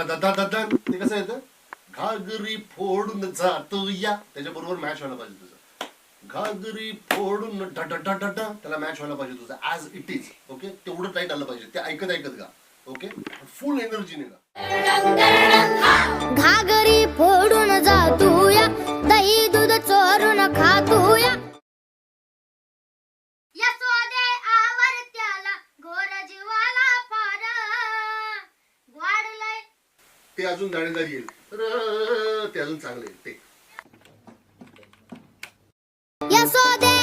ते कसं येतं, घागरी फोडून जातो या, त्याच्याबरोबर मॅच व्हायला पाहिजे तुझं. घागरी फोडून त्याला मॅच व्हायला पाहिजे तुझं ऍज इट इज. ओके, तेवढं टाईट आलं पाहिजे, ते ऐकत ऐकत गा. ओके, फुल एनर्जीने गा. घागरी फोडून जातूया, दही दूध चोरून खातूया, यशोदे आवर्त्याला घोर जीवाला फार वाढलंय. ते अजून दाणेदार येईल, ते अजून चांगले ते. यशोदे